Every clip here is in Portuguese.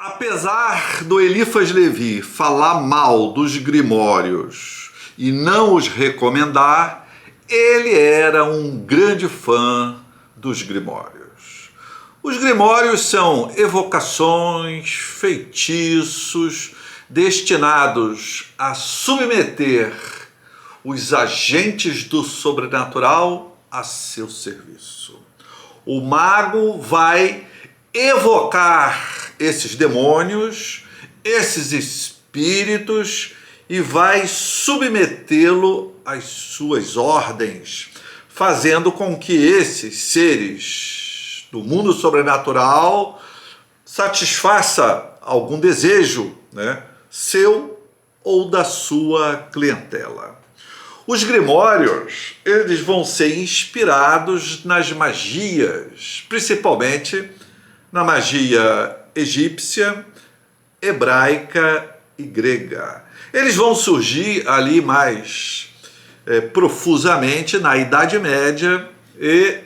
Apesar do Eliphas Levi falar mal dos grimórios e não os recomendar, ele era um grande fã dos grimórios. Os grimórios são evocações, feitiços destinados a submeter os agentes do sobrenatural a seu serviço. O mago vai evocar esses demônios, esses espíritos e vai submetê-lo às suas ordens, fazendo com que esses seres do mundo sobrenatural satisfaça algum desejo, seu ou da sua clientela. Os grimórios, eles vão ser inspirados nas magias, principalmente na magia egípcia, hebraica e grega. Eles vão surgir ali mais profusamente na Idade Média e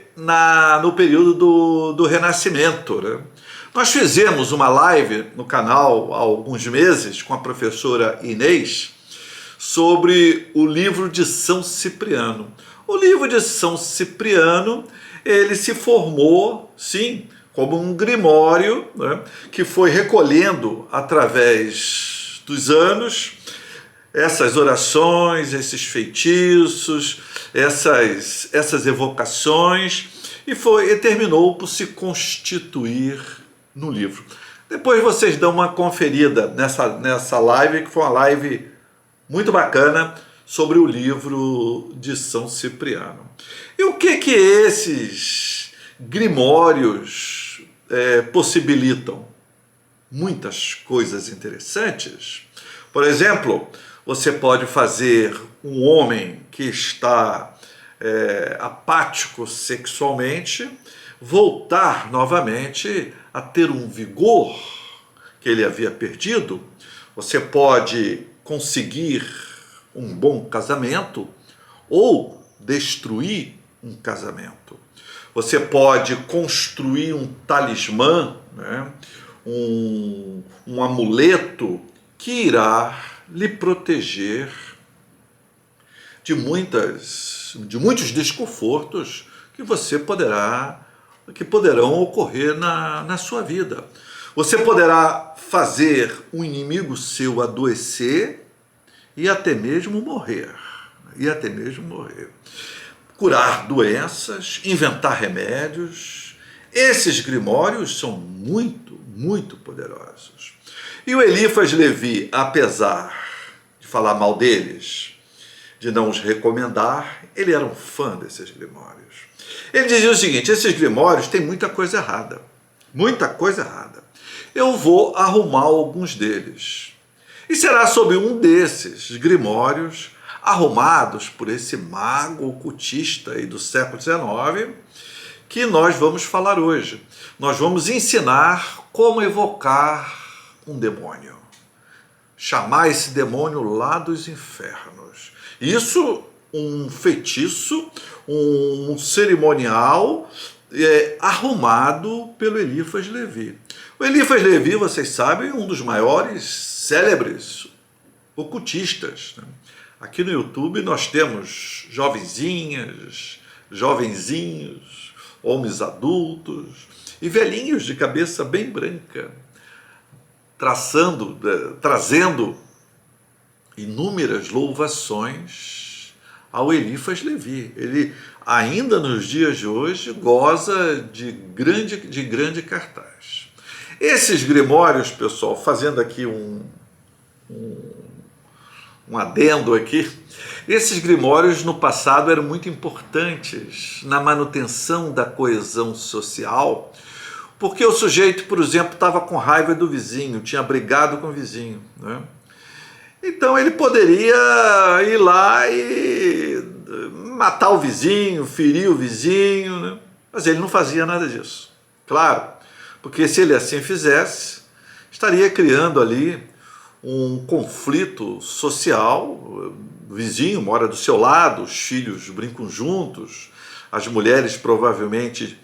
no período do Renascimento. Nós fizemos uma live no canal há alguns meses com a professora Inês sobre o livro de São Cipriano. O livro de São Cipriano, ele se formou, sim, como um grimório, que foi recolhendo através dos anos essas orações, esses feitiços, essas evocações, e terminou por se constituir no livro. Depois vocês dão uma conferida nessa live, que foi uma live muito bacana, sobre o livro de São Cipriano. E o que esses grimórios possibilitam? Muitas coisas interessantes. Por exemplo, você pode fazer um homem que está apático sexualmente voltar novamente a ter um vigor que ele havia perdido. Você pode conseguir um bom casamento ou destruir um casamento. Você pode construir um talismã, um amuleto que irá lhe proteger de muitos desconfortos que poderão ocorrer na sua vida. Você poderá fazer um inimigo seu adoecer e até mesmo morrer. Curar doenças, inventar remédios. Esses grimórios são muito, muito poderosos. E o Eliphas Levi, apesar de falar mal deles, de não os recomendar, ele era um fã desses grimórios. Ele dizia o seguinte: esses grimórios têm muita coisa errada. Muita coisa errada. Eu vou arrumar alguns deles. E será sobre um desses grimórios, arrumados por esse mago ocultista aí do século XIX, que nós vamos falar hoje. Nós vamos ensinar como evocar um demônio. Chamar esse demônio lá dos infernos. Isso, um feitiço, um cerimonial arrumado pelo Eliphas Levi. O Eliphas Levi, vocês sabem, é um dos maiores célebres ocultistas. Aqui no YouTube nós temos jovenzinhas, jovenzinhos, homens adultos e velhinhos de cabeça bem branca, trazendo inúmeras louvações ao Eliphas Levi. Ele, ainda nos dias de hoje, goza de grande cartaz. Esses grimórios, pessoal, fazendo aqui um adendo aqui, esses grimórios no passado eram muito importantes na manutenção da coesão social, porque o sujeito, por exemplo, estava com raiva do vizinho, tinha brigado com o vizinho, Então ele poderia ir lá e matar o vizinho, ferir o vizinho, Mas ele não fazia nada disso. Claro, porque se ele assim fizesse, estaria criando ali um conflito social. O vizinho mora do seu lado, os filhos brincam juntos, as mulheres provavelmente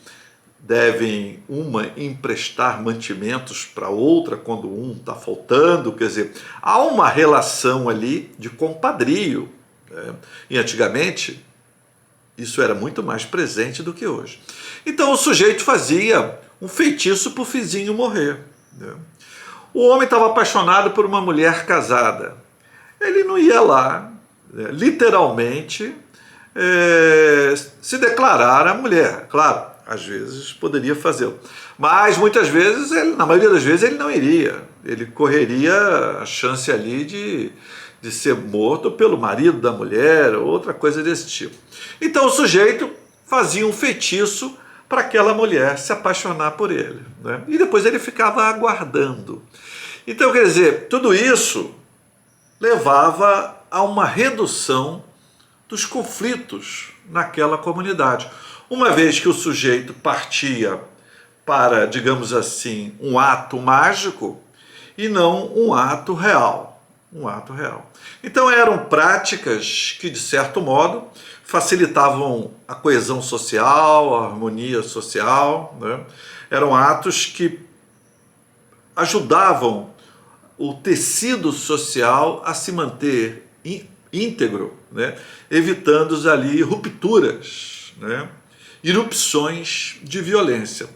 devem uma emprestar mantimentos para outra quando um está faltando, quer dizer, há uma relação ali de compadrio, né? E antigamente isso era muito mais presente do que hoje. Então o sujeito fazia um feitiço para o vizinho morrer, né? O homem estava apaixonado por uma mulher casada. Ele não ia lá, né, literalmente, se declarar a mulher. Claro, às vezes poderia fazê-lo, mas muitas vezes, na maioria das vezes, ele não iria. Ele correria a chance ali de ser morto pelo marido da mulher, ou outra coisa desse tipo. Então o sujeito fazia um feitiço para aquela mulher se apaixonar por ele, né? E depois ele ficava aguardando. Então, quer dizer, tudo isso levava a uma redução dos conflitos naquela comunidade. Uma vez que o sujeito partia para, digamos assim, um ato mágico e não um ato real. Um ato real. Então eram práticas que, de certo modo, facilitavam a coesão social, a harmonia social, né? Eram atos que ajudavam o tecido social a se manter íntegro, né? Evitando ali rupturas, né? Irrupções de violência.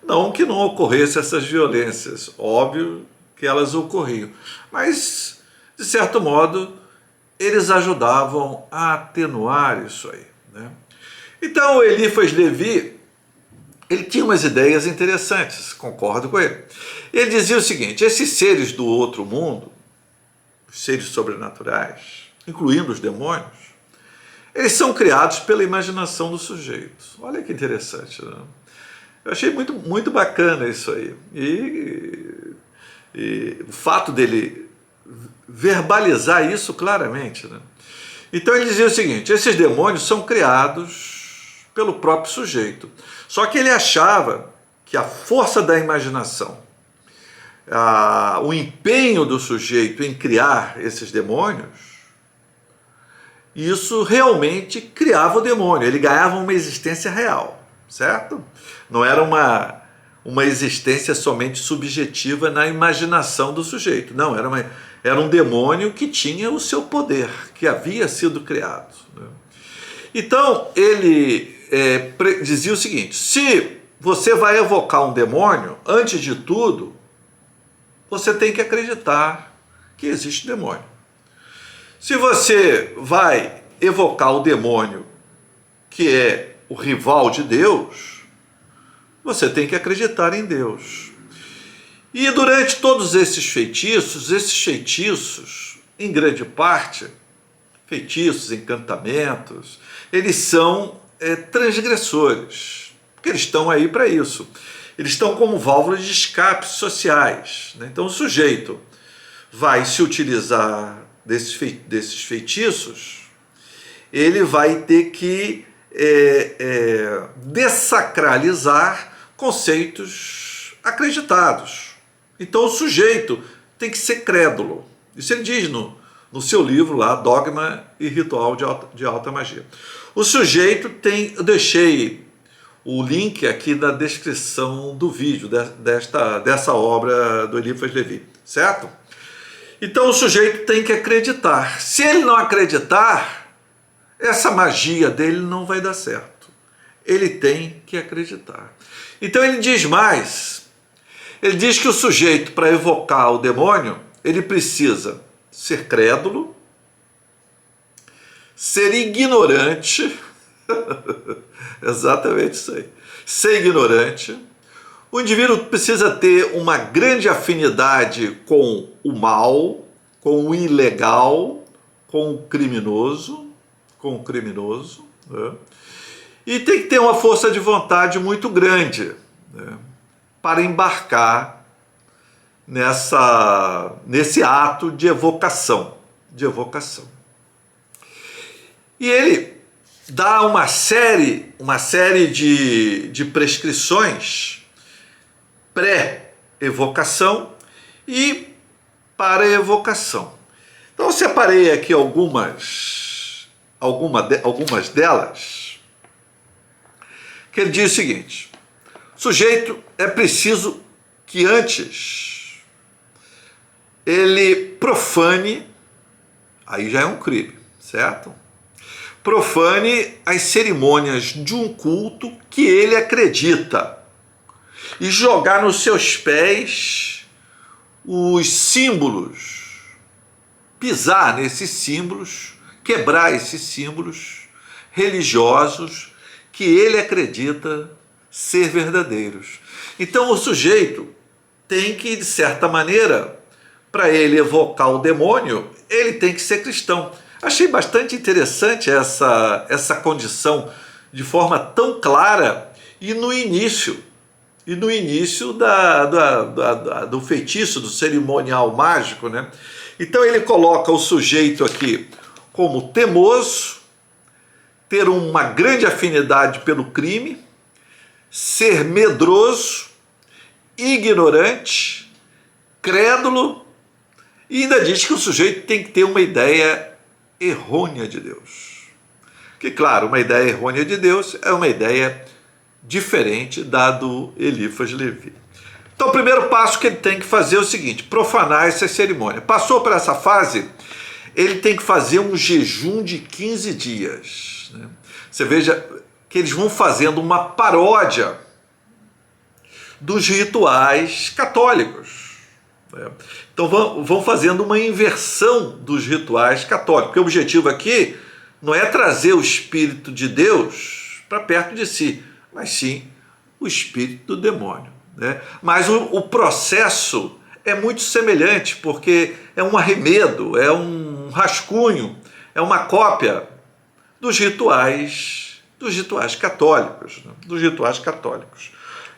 Não que não ocorressem essas violências, óbvio que elas ocorriam, mas, de certo modo, eles ajudavam a atenuar isso aí, né? Então, o Eliphas Levi, ele tinha umas ideias interessantes, concordo com ele. Ele dizia o seguinte: esses seres do outro mundo, os seres sobrenaturais, incluindo os demônios, eles são criados pela imaginação do sujeito. Olha que interessante, né? Eu achei muito, muito bacana isso aí. E o fato dele verbalizar isso claramente, né? Então ele dizia o seguinte: esses demônios são criados pelo próprio sujeito. Só que ele achava que a força da imaginação, o empenho do sujeito em criar esses demônios, isso realmente criava o demônio, ele ganhava uma existência real, certo? Não era uma existência somente subjetiva na imaginação do sujeito, não, era um demônio que tinha o seu poder, que havia sido criado, né? Então ele dizia o seguinte: se você vai evocar um demônio, antes de tudo, você tem que acreditar que existe demônio. Se você vai evocar o demônio, que é o rival de Deus, você tem que acreditar em Deus. E durante todos esses feitiços, em grande parte, feitiços, encantamentos, eles são transgressores, porque eles estão aí para isso. Eles estão como válvulas de escape sociais, né? Então o sujeito vai se utilizar desses feitiços, ele vai ter que dessacralizar conceitos acreditados. Então o sujeito tem que ser crédulo. Isso ele diz no seu livro lá, Dogma e Ritual de Alta Magia. O sujeito tem... Eu deixei o link aqui na descrição do vídeo dessa obra do Eliphas Levi, certo? Então o sujeito tem que acreditar. Se ele não acreditar, essa magia dele não vai dar certo. Ele tem que acreditar. Então ele diz mais. Ele diz que o sujeito, para evocar o demônio, ele precisa ser crédulo, ser ignorante, exatamente isso aí, ser ignorante. O indivíduo precisa ter uma grande afinidade com o mal, com o ilegal, com o criminoso, né? E tem que ter uma força de vontade muito grande, né, para embarcar nesse ato de evocação. E ele dá uma série de prescrições pré-evocação e para evocação. Então eu separei aqui algumas delas, que ele diz o seguinte: o sujeito é preciso que antes ele profane, aí já é um crime, certo? Profane as cerimônias de um culto que ele acredita e jogar nos seus pés os símbolos, pisar nesses símbolos, quebrar esses símbolos religiosos que ele acredita ser verdadeiros. Então o sujeito tem que, de certa maneira, para ele evocar o demônio, ele tem que ser cristão. Achei bastante interessante essa condição de forma tão clara e no início do feitiço, do cerimonial mágico, né? Então ele coloca o sujeito aqui como temoso, ter uma grande afinidade pelo crime, ser medroso, ignorante, crédulo, e ainda diz que o sujeito tem que ter uma ideia errônea de Deus. Que, claro, uma ideia errônea de Deus é uma ideia diferente da do Elifas Levi. Então, o primeiro passo que ele tem que fazer é o seguinte: profanar essa cerimônia. Passou por essa fase, ele tem que fazer um jejum de 15 dias. Né? Você veja que eles vão fazendo uma paródia dos rituais católicos. Né? Então vão fazendo uma inversão dos rituais católicos. Porque o objetivo aqui não é trazer o Espírito de Deus para perto de si, mas sim o espírito do demônio. Né? Mas o processo é muito semelhante, porque é um arremedo, é um rascunho, é uma cópia dos rituais católicos, né? Dos rituais católicos.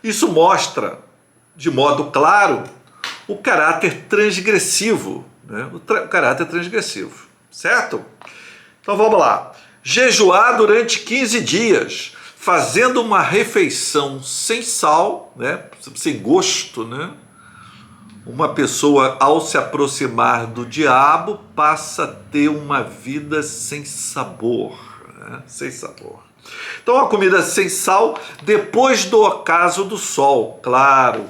Isso mostra de modo claro o caráter transgressivo, né? O caráter transgressivo, certo? Então vamos lá. Jejuar durante 15 dias, fazendo uma refeição sem sal, né? Sem gosto, né? Uma pessoa, ao se aproximar do diabo, passa a ter uma vida sem sabor, né? Sem sabor. Então, a comida sem sal, depois do ocaso do sol. Claro,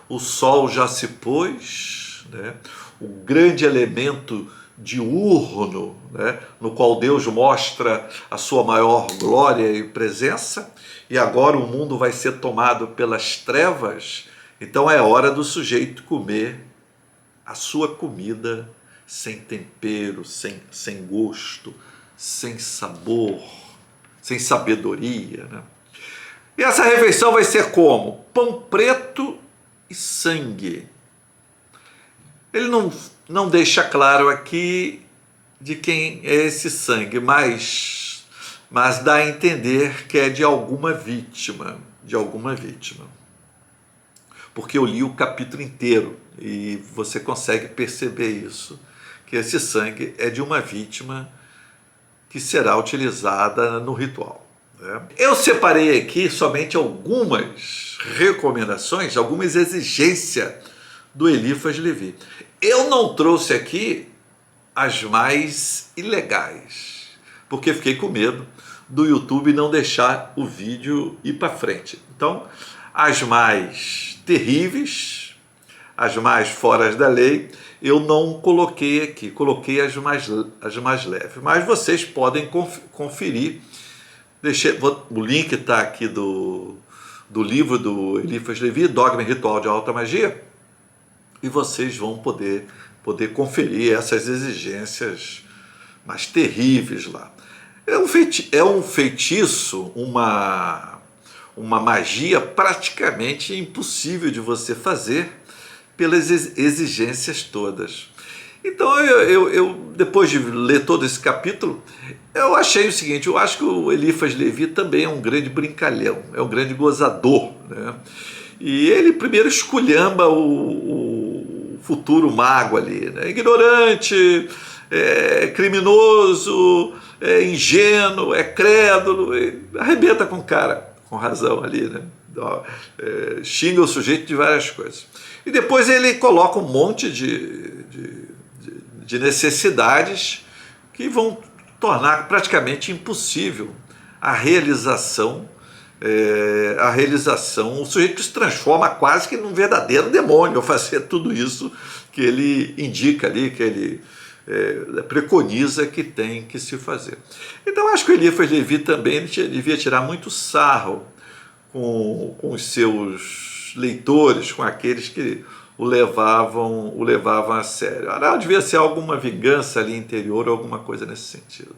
o sol já se pôs, né? O grande elemento diurno, né? No qual Deus mostra a sua maior glória e presença, e agora o mundo vai ser tomado pelas trevas. Então é hora do sujeito comer a sua comida sem tempero, sem gosto, sem sabor, sem sabedoria. Né? E essa refeição vai ser como? Pão preto e sangue. Ele não deixa claro aqui de quem é esse sangue, mas dá a entender que é de alguma vítima, Porque eu li o capítulo inteiro e você consegue perceber isso, que esse sangue é de uma vítima que será utilizada no ritual. Né? Eu separei aqui somente algumas recomendações, algumas exigências do Elifas Levi. Eu não trouxe aqui as mais ilegais, porque fiquei com medo do YouTube não deixar o vídeo ir para frente. Então, as mais terríveis, as mais fora da lei, eu não coloquei aqui, coloquei as mais leves. Mas vocês podem conferir. O link está aqui do livro do Elifas Levi, Dogma e Ritual de Alta Magia, e vocês vão poder conferir essas exigências mais terríveis lá. É um feitiço, uma magia praticamente impossível de você fazer pelas exigências todas. Então, eu depois de ler todo esse capítulo, eu achei o seguinte: eu acho que o Elifas Levi também é um grande brincalhão, é um grande gozador, né? E ele primeiro esculhamba o futuro mago ali, né? Ignorante, criminoso, ingênuo, crédulo, arrebenta com o cara, com razão ali, né? Xinga o sujeito de várias coisas. E depois ele coloca um monte de necessidades que vão tornar praticamente impossível a realização a realização, o sujeito que se transforma quase que num verdadeiro demônio ao fazer tudo isso que ele indica ali, que ele preconiza que tem que se fazer. Então acho que o Eliphas Levi também ele devia tirar muito sarro com os seus leitores, com aqueles que o levavam a sério. Devia ser alguma vingança ali interior, alguma coisa nesse sentido.